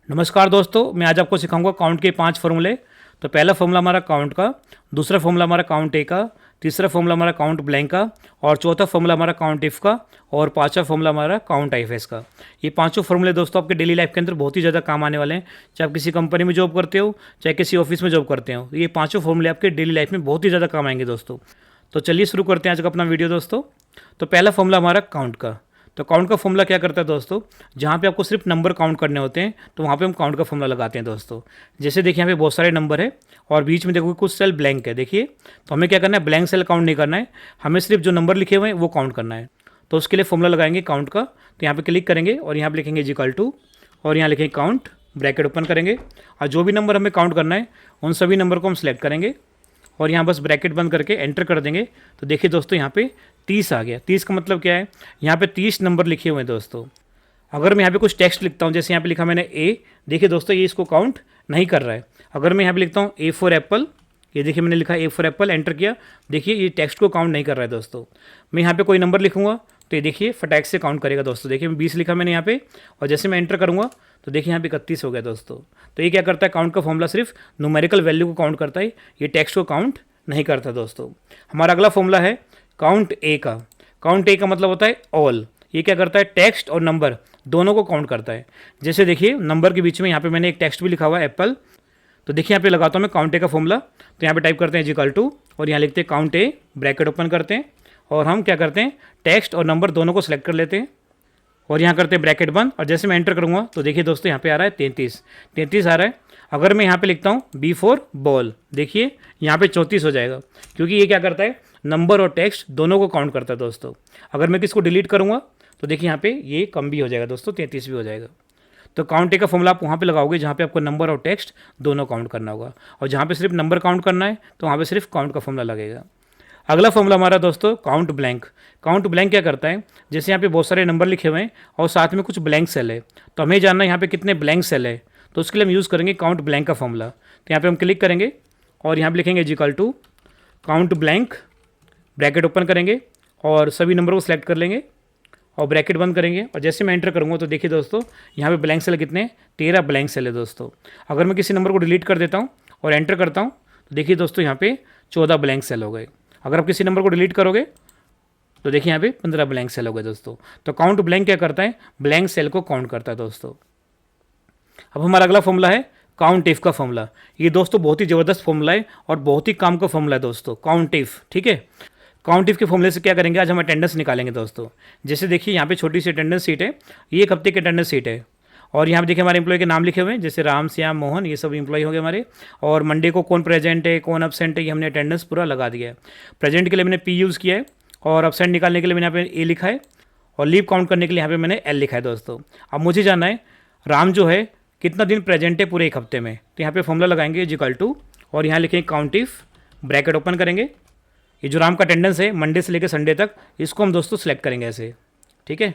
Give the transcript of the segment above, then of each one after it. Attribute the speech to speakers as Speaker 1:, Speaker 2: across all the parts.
Speaker 1: नमस्कार दोस्तों, मैं आज आपको सिखाऊंगा काउंट के 5 फॉर्मूले। तो पहला फॉर्मूला हमारा काउंट का, दूसरा फॉर्मूला हमारा काउंट ए का, तीसरा फॉर्मूला हमारा काउंट ब्लैंक का, और चौथा फॉर्मूला हमारा काउंट इफ का, और पांचवा फॉर्मूला हमारा काउंट आईएफएस का। ये पांचों फॉर्मूले दोस्तों आपके डेली लाइफ के अंदर बहुत ही ज़्यादा काम आने वाले हैं। चाहे आप किसी कंपनी में जॉब करते हो, चाहे किसी ऑफिस में जॉब करते हो, ये पांचों फॉर्मूले आपके डेली लाइफ में बहुत ही ज़्यादा काम आएंगे दोस्तों। तो चलिए शुरू करते हैं आज का अपना वीडियो दोस्तों। तो पहला फॉर्मूला हमारा काउंट का। तो काउंट का फॉर्मूला क्या करता है दोस्तों, जहाँ पे आपको सिर्फ नंबर काउंट करने होते हैं तो वहाँ पे हम काउंट का फॉर्मूला लगाते हैं दोस्तों। जैसे देखिए यहाँ पे बहुत सारे नंबर है और बीच में देखोगे कुछ सेल ब्लैंक है। देखिए तो हमें क्या करना है, ब्लैंक सेल काउंट नहीं करना है, हमें सिर्फ जो नंबर लिखे हुए हैं वो काउंट करना है। तो उसके लिए फॉर्मूला लगाएंगे काउंट का। तो यहाँ पे क्लिक करेंगे और यहाँ पे लिखेंगे इक्वल टू, और यहाँ लिखेंगे काउंट, ब्रैकेट ओपन करेंगे, और जो भी नंबर हमें काउंट करना है उन सभी नंबर को हम सिलेक्ट करेंगे और यहाँ बस ब्रैकेट बंद करके एंटर कर देंगे। तो देखिए दोस्तों यहाँ पे 30 आ गया। 30 का मतलब क्या है, यहाँ पे 30 नंबर लिखे हुए हैं दोस्तों। अगर मैं यहाँ पे कुछ टेक्स्ट लिखता हूँ, जैसे यहाँ पे लिखा मैंने ए, देखिए दोस्तों ये इसको काउंट नहीं कर रहा है। अगर मैं यहाँ पे लिखता हूँ ए फॉर एप्पल, ये देखिए मैंने लिखा ए फॉर एप्पल, एंटर किया, देखिए ये टेक्स्ट को काउंट नहीं कर रहा है दोस्तों। मैं यहाँ पे कोई नंबर लिखूंगा तो ये देखिए फटाक से काउंट करेगा दोस्तों। देखिए 20 लिखा मैंने यहाँ पे, और जैसे मैं एंटर करूँगा तो देखिए यहाँ पे 31 हो गया दोस्तों। तो ये क्या करता है, काउंट का फॉर्मूला सिर्फ न्यूमेरिकल वैल्यू को काउंट करता है, ये टेक्स्ट को काउंट नहीं करता दोस्तों। हमारा अगला फॉर्मूला है काउंट ए का। काउंट ए का मतलब होता है ऑल। ये क्या करता है, टेक्स्ट और नंबर दोनों को काउंट करता है। जैसे देखिए नंबर के बीच में यहाँ पे मैंने एक टेक्स्ट भी लिखा हुआ है एप्पल, तो देखिए यहाँ पे लगाता हूँ मैं काउंट ए का फॉर्मूला। तो यहाँ पे टाइप करते हैं इक्वल टू, और यहाँ लिखते हैं काउंट ए, ब्रैकेट ओपन करते हैं, और हम क्या करते हैं, टेक्स्ट और नंबर दोनों को सिलेक्ट कर लेते हैं और यहाँ करते हैं ब्रैकेट बंद। और जैसे मैं एंटर करूँगा तो देखिए दोस्तों यहाँ पे आ रहा है 33 आ रहा है। अगर मैं यहाँ पे लिखता हूँ बी फॉर बॉल, देखिए यहाँ पे 34 हो जाएगा, क्योंकि ये क्या करता है, नंबर और टेक्स्ट दोनों को काउंट करता है दोस्तों। अगर मैं किसको डिलीट करूँगा तो देखिए यहाँ पे ये कम भी हो जाएगा दोस्तों, 33 भी हो जाएगा। तो काउंट ए का फॉर्मूला आप वहाँ पे लगाओगे जहाँ पे आपको नंबर और टेक्स्ट दोनों काउंट करना होगा, और जहाँ पे सिर्फ नंबर काउंट करना है तो वहाँ पे सिर्फ काउंट का फॉर्मूला लगेगा। अगला फॉर्मूला हमारा दोस्तों काउंट ब्लैंक। काउंट ब्लैंक क्या करता है, जैसे यहाँ पे बहुत सारे नंबर लिखे हुए हैं और साथ में कुछ ब्लैंक सेल है, तो हमें जानना है यहाँ पे कितने ब्लैंक सेल है। तो उसके लिए हम यूज़ करेंगे काउंट ब्लैंक का फॉर्मूला। तो यहाँ पे हम क्लिक करेंगे और यहाँ पे लिखेंगे equal to count blank, bracket open करेंगे और सभी नंबर को सिलेक्ट कर लेंगे और ब्रैकेट बंद करेंगे, और जैसे मैं एंटर करूँगा तो देखिए दोस्तों यहाँ पे ब्लैंक सेल कितने, 13 ब्लैंक सेल है दोस्तों। अगर मैं किसी नंबर को डिलीट कर देता हूँ और एंटर करता हूँ तो देखिए दोस्तों यहाँ पे 14 ब्लैंक सेल हो गए। अगर आप किसी नंबर को डिलीट करोगे तो देखिए यहाँ पे 15 ब्लैंक सेल हो गए दोस्तों। तो काउंट ब्लैंक क्या करता है, ब्लैंक सेल को काउंट करता है दोस्तों। अब हमारा अगला फॉर्मूला है काउंट इफ का फॉर्मूला। ये दोस्तों बहुत ही ज़बरदस्त फॉर्मूला है और बहुत ही काम का फॉर्मूला है दोस्तों, काउंट इफ। ठीक है, काउंट इफ के फॉर्मूले से क्या करेंगे, आज हम अटेंडेंस निकालेंगे दोस्तों। जैसे देखिए यहाँ पे छोटी सी अटेंडेंस सीट है, ये एक हफ्ते की अटेंडेंस सीट है, और यहाँ पे देखिए हमारे एम्प्लॉय के नाम लिखे हुए हैं, जैसे राम, श्याम, मोहन, ये सब एम्प्लॉय हो गए हमारे। और मंडे को कौन प्रेजेंट है, कौन अब्सेंट है, ये हमने अटेंडेंस पूरा लगा दिया है। प्रेजेंट के लिए मैंने पी यूज़ किया है, और अब्सेंट निकालने के लिए मैंने यहाँ पे ए लिखा है, और लीव काउंट करने के लिए यहाँ पे मैंने एल लिखा है दोस्तों। अब मुझे जानना है राम जो है कितना दिन प्रेजेंट है पूरे एक हफ्ते में। तो यहाँ पे फॉर्मूला लगाएंगे इक्वल टू, और यहाँ लिखेंगे काउंट इफ, ब्रैकेट ओपन करेंगे। ये जो राम का अटेंडेंस है मंडे से लेकर संडे तक, इसको हम दोस्तों सिलेक्ट करेंगे ऐसे, ठीक है।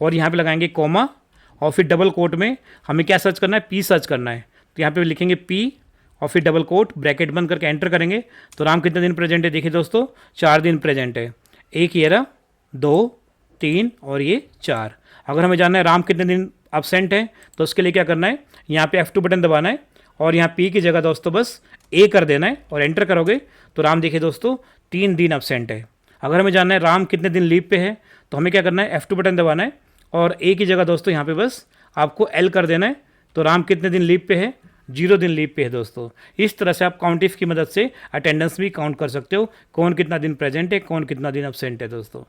Speaker 1: और यहाँ पे लगाएंगे कोमा, और फिर डबल कोट में हमें क्या सर्च करना है, पी सर्च करना है। तो यहाँ पे लिखेंगे पी और फिर डबल कोट, ब्रैकेट बंद करके एंटर करेंगे। तो राम कितने दिन प्रेजेंट है, देखिए दोस्तों 4 दिन प्रेजेंट है। एक ये रहा, 2, 3 और ये 4। अगर हमें जानना है राम कितने दिन अब्सेंट है तो उसके लिए क्या करना है, यहाँ पे F2 बटन दबाना है, और यहाँ पी की जगह दोस्तों बस ए कर देना है, और एंटर करोगे तो राम देखिए दोस्तों 3 दिन अब्सेंट है। अगर हमें जानना है राम कितने दिन लीव पे है तो हमें क्या करना है, F2 बटन दबाना है, और ए की जगह दोस्तों यहाँ पे बस आपको एल कर देना है। तो राम कितने दिन लीव पे है, 0 दिन लीव पे है दोस्तों। इस तरह से आप काउंट इफ की मदद से अटेंडेंस भी काउंट कर सकते हो, कौन कितना दिन प्रेजेंट है, कौन कितना दिन अब्सेंट है दोस्तों।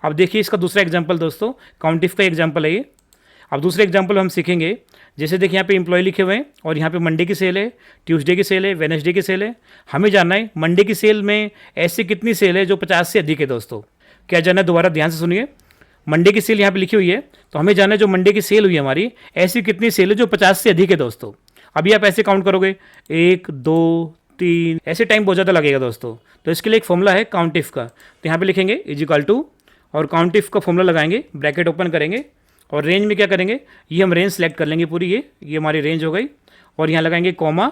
Speaker 1: अब देखिए इसका दूसरा एग्जाम्पल दोस्तों, काउंट इफ का एग्जाम्पल है ये। अब दूसरे एग्जाम्पल हम सीखेंगे, जैसे देखिए यहाँ पे एम्प्लॉय लिखे हुए हैं, और यहाँ पे मंडे की सेल है, ट्यूसडे की सेल है, वेडनेसडे की सेल है। हमें जानना है मंडे की सेल में ऐसी कितनी सेल है जो 50 से अधिक है दोस्तों। क्या जानना है, दोबारा ध्यान से सुनिए। मंडे की सेल यहाँ पे लिखी हुई है, तो हमें जानना है जो मंडे की सेल हुई है हमारी, ऐसी कितनी सेल है जो 50 से अधिक है दोस्तों। अभी आप ऐसे काउंट करोगे 1, 2, 3, ऐसे टाइम बहुत ज़्यादा लगेगा दोस्तों। तो इसके लिए एक फॉर्मूला है काउंट इफ का। तो यहाँ पे लिखेंगे इक्वल टू, और काउंट इफ का फॉर्मूला लगाएंगे, ब्रैकेट ओपन करेंगे, और रेंज में क्या करेंगे, ये हम रेंज सेलेक्ट कर लेंगे पूरी, ये हमारी रेंज हो गई। और यहाँ लगाएंगे कॉमा,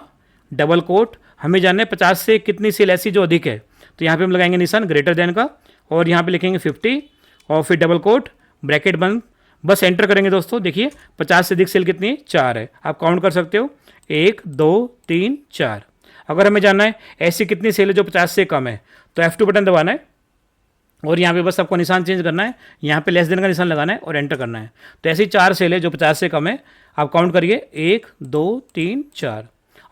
Speaker 1: डबल कोट, हमें जानना है 50 से कितनी सेल ऐसी जो अधिक है। तो यहाँ पे हम लगाएंगे निशान ग्रेटर देन का, और यहाँ पे लिखेंगे 50, और फिर डबल कोट, ब्रैकेट बंद, बस एंटर करेंगे दोस्तों। देखिए 50 से अधिक सेल कितनी है, 4 है। आप काउंट कर सकते हो 1 2 3 4। अगर हमें जानना है ऐसी कितनी सेल है जो 50 से कम है, तो F2 बटन दबाना है और यहाँ पे बस आपको निशान चेंज करना है, यहाँ पे लेस देन का निशान लगाना है और एंटर करना है। तो ऐसी 4 सेल है जो 50 से कम है। आप काउंट करिए 1 2 3 4।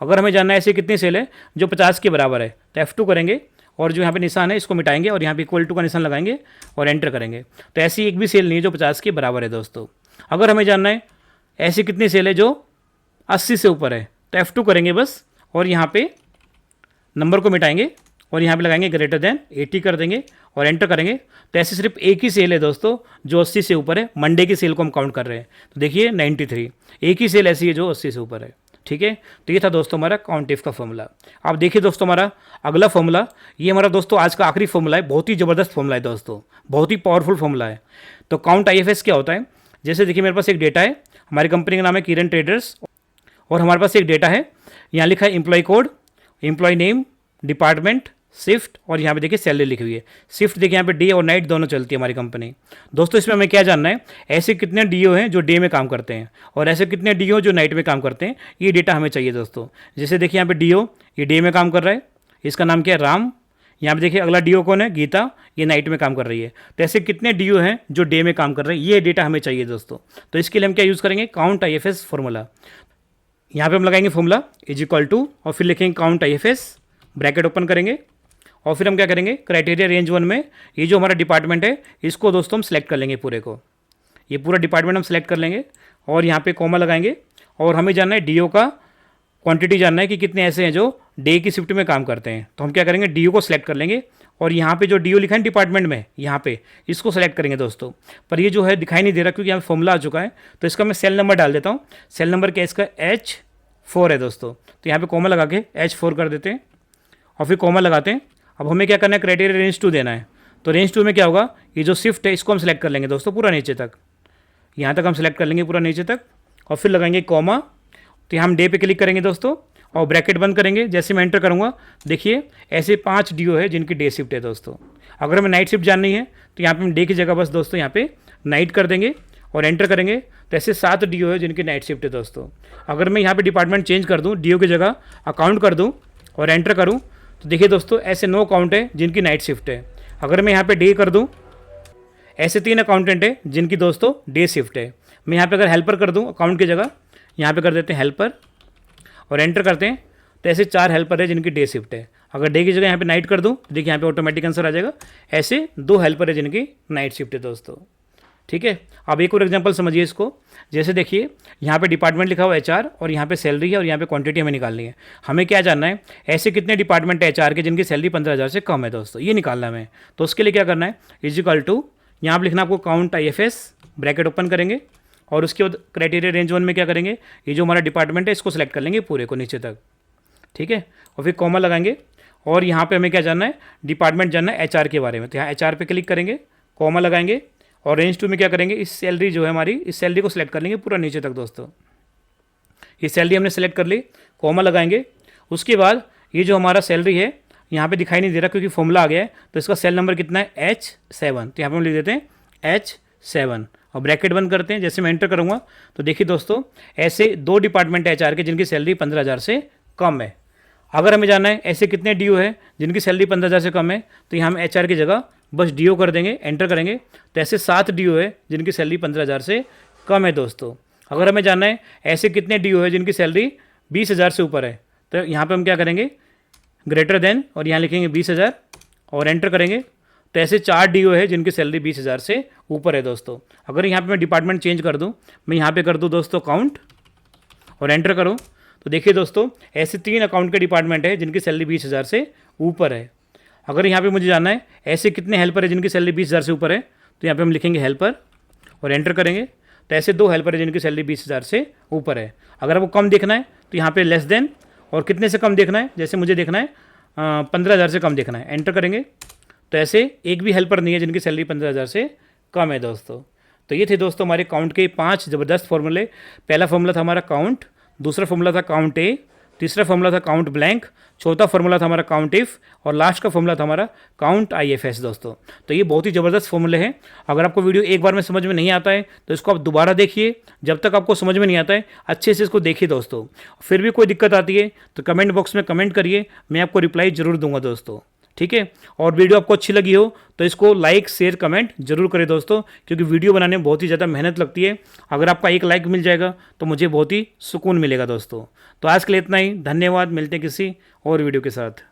Speaker 1: अगर हमें जानना है ऐसी कितनी सेल है जो 50 के बराबर है, तो F2 करेंगे और जो यहाँ पे निशान है इसको मिटाएंगे और यहाँ पे इक्वल टू का निशान लगाएंगे और एंटर करेंगे। तो ऐसी एक भी सेल नहीं है जो 50 के बराबर है दोस्तों। अगर हमें जानना है ऐसी कितनी सेल है जो 80 से ऊपर है, तो F2 करेंगे बस और यहाँ पे नंबर को मिटाएंगे और यहाँ पे लगाएंगे ग्रेटर देन 80 कर देंगे और एंटर करेंगे। तो ऐसे सिर्फ एक ही सेल है दोस्तों जो 80 से ऊपर है। मंडे की सेल को हम काउंट कर रहे हैं, तो देखिए 93, एक ही सेल ऐसी है जो 80 से ऊपर है। ठीक है, तो ये था दोस्तों हमारा काउंट इफ का फॉर्मूला। आप देखिए दोस्तों हमारा अगला फॉर्मूला, ये हमारा दोस्तों आज का आखिरी फॉर्मूला है। बहुत ही ज़बरदस्त फॉर्मूला है दोस्तों, बहुत ही पावरफुल फॉर्मूला है। तो काउंट IFS क्या होता है, जैसे देखिए मेरे पास एक डेटा है, हमारी कंपनी का नाम है किरण ट्रेडर्स और हमारे पास एक डेटा है, यहाँ लिखा है employee code, employee name, department, shift और यहाँ पे देखिए सैलरी लिखी हुई है। शिफ्ट देखिए यहाँ पे डे और नाइट दोनों चलती है हमारी कंपनी। दोस्तों इसमें हमें क्या जानना है, ऐसे कितने DO हैं जो डे में काम करते हैं और ऐसे कितने DO जो नाइट में काम करते हैं, ये डेटा हमें चाहिए दोस्तों। जैसे देखिए यहाँ पे DO ये डे में काम कर रहा है, इसका नाम क्या है, राम। यहाँ पे देखिए अगला DO कौन है, गीता, ये नाइट में काम कर रही है। तो ऐसे कितने DO हैं जो डे में काम कर रहे हैं, ये डेटा हमें चाहिए दोस्तों। तो इसके लिए हम क्या यूज़ करेंगे, काउंट IFS फॉर्मूला। यहाँ पे हम लगाएंगे फॉर्मूला इज इक्वल टू और फिर लिखेंगे काउंट IFS, ब्रैकेट ओपन करेंगे और फिर हम क्या करेंगे, क्राइटेरिया रेंज 1 में ये जो हमारा डिपार्टमेंट है इसको दोस्तों हम सेलेक्ट कर लेंगे पूरे को, ये पूरा डिपार्टमेंट हम सेलेक्ट कर लेंगे और यहाँ पे कॉमा लगाएंगे और हमें जानना है DO का क्वांटिटी जानना है कि कितने ऐसे हैं जो डे की शिफ्ट में काम करते हैं। तो हम क्या करेंगे, DO को सिलेक्ट कर लेंगे और यहाँ पे जो DO लिखा है डिपार्टमेंट में, यहाँ पे इसको सेलेक्ट करेंगे दोस्तों। पर ये जो है दिखाई नहीं दे रहा क्योंकि यहाँ फॉर्मूला आ चुका है, तो इसका मैं सेल नंबर डाल देता हूँ। सेल नंबर क्या इसका H4 है दोस्तों। तो यहाँ पे कॉमा लगा के H4 कर देते हैं और फिर कॉमा लगाते हैं। अब हमें क्या करना है, क्राइटेरिया रेंज 2 देना है। तो रेंज 2 में क्या होगा, ये जो शिफ्ट है इसको हम सेलेक्ट कर लेंगे दोस्तों पूरा नीचे तक, यहाँ तक हम सेलेक्ट कर लेंगे पूरा नीचे तक और फिर लगाएंगे कॉमा। तो यहाँ हम डे पे क्लिक करेंगे दोस्तों और ब्रैकेट बंद करेंगे। जैसे मैं एंटर करूँगा देखिए ऐसे 5 DO है जिनकी डे शिफ्ट है दोस्तों। अगर हमें नाइट शिफ्ट जाननी है तो यहाँ पे हम डे की जगह बस दोस्तों यहाँ पे नाइट कर देंगे और एंटर करेंगे। तो ऐसे 7 DO है जिनकी नाइट शिफ्ट है दोस्तों। अगर मैं यहाँ पे डिपार्टमेंट चेंज कर दूँ, DO की जगह अकाउंट कर दूँ और एंटर करूँ, तो देखिए दोस्तों ऐसे 9 अकाउंट है जिनकी नाइट शिफ्ट है। अगर मैं यहाँ पे डे कर दूँ, ऐसे 3 अकाउंटेंट है जिनकी दोस्तों डे शिफ्ट है। मैं यहाँ पे अगर हेल्पर कर दूँ अकाउंट की जगह, यहाँ पे कर देते हैं हेल्पर और एंटर करते हैं, तो ऐसे 4 हेल्पर है जिनकी डे शिफ्ट है। अगर डे की जगह यहाँ पे नाइट कर दूँ, देखिए यहाँ पे ऑटोमेटिक आंसर आ जाएगा। ऐसे 2 हेल्पर है जिनकी नाइट शिफ्ट है दोस्तों। ठीक है, अब एक और एग्जांपल समझिए इसको। जैसे देखिए यहाँ पे डिपार्टमेंट लिखा हुआ HR और यहाँ पे सैलरी है और यहाँ पे क्वांटिटी हमें निकालनी है। हमें क्या जानना है, ऐसे कितने डिपार्टमेंट है HR के जिनकी सैलरी 15,000 से कम है दोस्तों, ये निकालना है हमें। तो उसके लिए क्या करना है, इज इक्वल टू यहाँ पर लिखना आपको काउंट IFS, ब्रैकेट ओपन करेंगे और उसके बाद क्राइटेरिया रेंज 1 में क्या करेंगे, ये जो हमारा डिपार्टमेंट है इसको सेलेक्ट कर लेंगे पूरे को नीचे तक। ठीक है, और फिर कॉमा लगाएंगे और यहाँ पे हमें क्या जानना है, डिपार्टमेंट जानना है HR के बारे में। तो यहाँ HR पे क्लिक करेंगे, कॉमा लगाएंगे और रेंज 2 में क्या करेंगे, इस सैलरी जो है हमारी, इस सैलरी को सिलेक्ट कर लेंगे पूरा नीचे तक दोस्तों। ये सैलरी हमने सेलेक्ट कर ली, कॉमा लगाएंगे। उसके बाद ये जो हमारा सैलरी है यहाँ पे दिखाई नहीं दे रहा क्योंकि फॉर्मूला आ गया है, तो इसका सेल नंबर कितना है, H7। तो यहाँ पे हम लिख देते हैं H7 और ब्रैकेट बंद करते हैं। जैसे मैं एंटर करूँगा तो देखिए दोस्तों ऐसे 2 डिपार्टमेंट है HR के जिनकी सैलरी 15,000 से कम है। अगर हमें जानना है ऐसे कितने DO है जिनकी सैलरी 15,000 से कम है, तो यहाँ हम HR की जगह बस DO कर देंगे, एंटर करेंगे। तो ऐसे 7 DO है जिनकी सैलरी 15,000 से कम है दोस्तों। अगर हमें जानना है ऐसे कितने DO है जिनकी सैलरी 20,000 से ऊपर है, तो यहाँ पे हम क्या करेंगे, ग्रेटर देन और यहाँ लिखेंगे 20,000 और एंटर करेंगे। तो ऐसे 4 DO है जिनकी सैलरी 20,000 से ऊपर है दोस्तों। अगर यहाँ पे मैं डिपार्टमेंट चेंज कर दूँ, मैं यहाँ पे कर दूँ दोस्तों काउंट और एंटर करूँ, तो देखिए दोस्तों ऐसे 3 अकाउंट के डिपार्टमेंट है जिनकी सैलरी 20,000 से ऊपर है। अगर यहाँ पे मुझे जानना है ऐसे कितने हेल्पर है जिनकी सैलरी 20,000 से ऊपर है, तो यहाँ पे हम लिखेंगे हेल्पर और एंटर करेंगे। तो ऐसे 2 हेल्पर है जिनकी सैलरी 20,000 से ऊपर है। अगर आपको कम देखना है तो यहाँ पे लेस देन और कितने से कम देखना है, जैसे मुझे देखना है 15,000 से कम देखना है, एंटर करेंगे। तो ऐसे एक भी हेल्पर नहीं है जिनकी सैलरी 15,000 से कम है दोस्तों। तो ये थे दोस्तों हमारे काउंट के 5 ज़बरदस्त फॉर्मूले। पहला फॉर्मूला था हमारा काउंट, दूसरा फॉर्मूला था काउंट A, तीसरा फॉर्मूला था काउंट ब्लैंक, चौथा फॉर्मूला था हमारा काउंट इफ, और लास्ट का फॉर्मूला था हमारा काउंट IFS दोस्तों। तो ये बहुत ही ज़बरदस्त फॉर्मूले हैं। अगर आपको वीडियो एक बार में समझ में नहीं आता है तो इसको आप दोबारा देखिए, जब तक आपको समझ में नहीं आता है अच्छे से इसको देखिए दोस्तों। फिर भी कोई दिक्कत आती है तो कमेंट बॉक्स में कमेंट करिए, मैं आपको रिप्लाई ज़रूर दूंगा दोस्तों, ठीक है। और वीडियो आपको अच्छी लगी हो तो इसको लाइक शेयर कमेंट जरूर करें दोस्तों, क्योंकि वीडियो बनाने में बहुत ही ज़्यादा मेहनत लगती है। अगर आपका एक लाइक मिल जाएगा तो मुझे बहुत ही सुकून मिलेगा दोस्तों। तो आज के लिए इतना ही, धन्यवाद। मिलते हैं किसी और वीडियो के साथ।